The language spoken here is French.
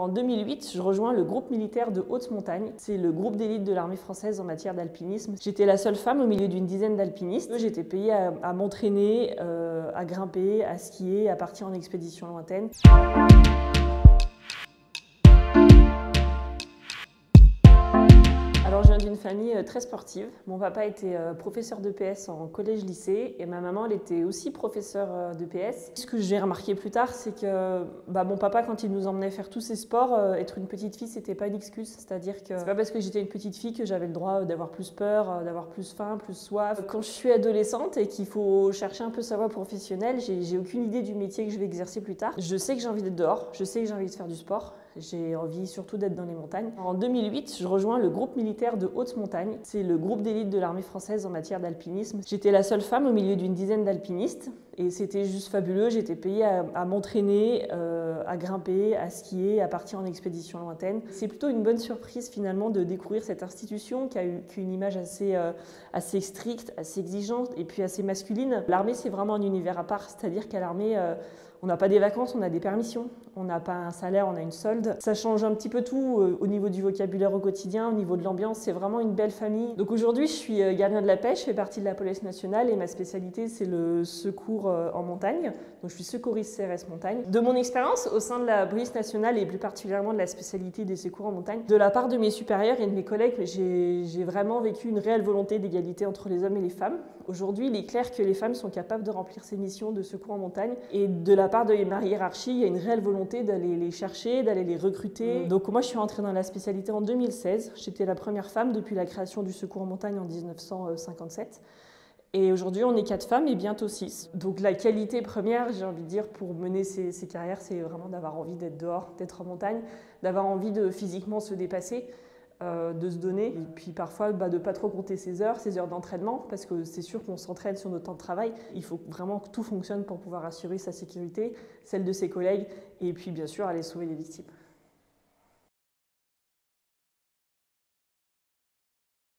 En 2008, je rejoins le groupe militaire de haute montagne. C'est le groupe d'élite de l'armée française en matière d'alpinisme. J'étais la seule femme au milieu d'une dizaine d'alpinistes. J'étais payée à m'entraîner, à grimper, à skier, à partir en expédition lointaine. Alors, je viens d'une famille très sportive. Mon papa était professeur d'EPS en collège-lycée et ma maman, elle était aussi professeure d'EPS. Ce que j'ai remarqué plus tard, c'est que mon papa, quand il nous emmenait faire tous ces sports, être une petite fille, c'était pas une excuse. C'est-à-dire que c'est pas parce que j'étais une petite fille que j'avais le droit d'avoir plus peur, d'avoir plus faim, plus soif. Quand je suis adolescente et qu'il faut chercher un peu sa voie professionnelle, j'ai aucune idée du métier que je vais exercer plus tard. Je sais que j'ai envie d'être dehors, je sais que j'ai envie de faire du sport. J'ai envie surtout d'être dans les montagnes. En 2008, je rejoins le groupe militaire de haute montagne. C'est le groupe d'élite de l'armée française en matière d'alpinisme. J'étais la seule femme au milieu d'une dizaine d'alpinistes et c'était juste fabuleux. J'étais payée à m'entraîner, à grimper, à skier, à partir en expédition lointaine. C'est plutôt une bonne surprise finalement de découvrir cette institution qui a une image assez stricte, assez exigeante et puis assez masculine. L'armée, c'est vraiment un univers à part, c'est-à-dire qu'à l'armée, on n'a pas des vacances, on a des permissions. On n'a pas un salaire, on a une solde. Ça change un petit peu tout au niveau du vocabulaire au quotidien, au niveau de l'ambiance. C'est vraiment une belle famille. Donc aujourd'hui, je suis gardien de la pêche, je fais partie de la police nationale et ma spécialité, c'est le secours en montagne. Donc je suis secouriste CRS montagne. De mon expérience au sein de la police nationale et plus particulièrement de la spécialité des secours en montagne, de la part de mes supérieurs et de mes collègues, j'ai vraiment vécu une réelle volonté d'égalité entre les hommes et les femmes. Aujourd'hui, il est clair que les femmes sont capables de remplir ces missions de secours en montagne et de la part de ma hiérarchie, il y a une réelle volonté d'aller les chercher, d'aller les recruter. Donc moi, je suis rentrée dans la spécialité en 2016. J'étais la première femme depuis la création du secours en montagne en 1957. Et aujourd'hui, on est 4 femmes et bientôt 6. Donc la qualité première, j'ai envie de dire, pour mener ces carrières, c'est vraiment d'avoir envie d'être dehors, d'être en montagne, d'avoir envie de physiquement se dépasser, de se donner, et puis parfois de ne pas trop compter ses heures d'entraînement, parce que c'est sûr qu'on s'entraîne sur notre temps de travail. Il faut vraiment que tout fonctionne pour pouvoir assurer sa sécurité, celle de ses collègues, et puis bien sûr aller sauver les victimes.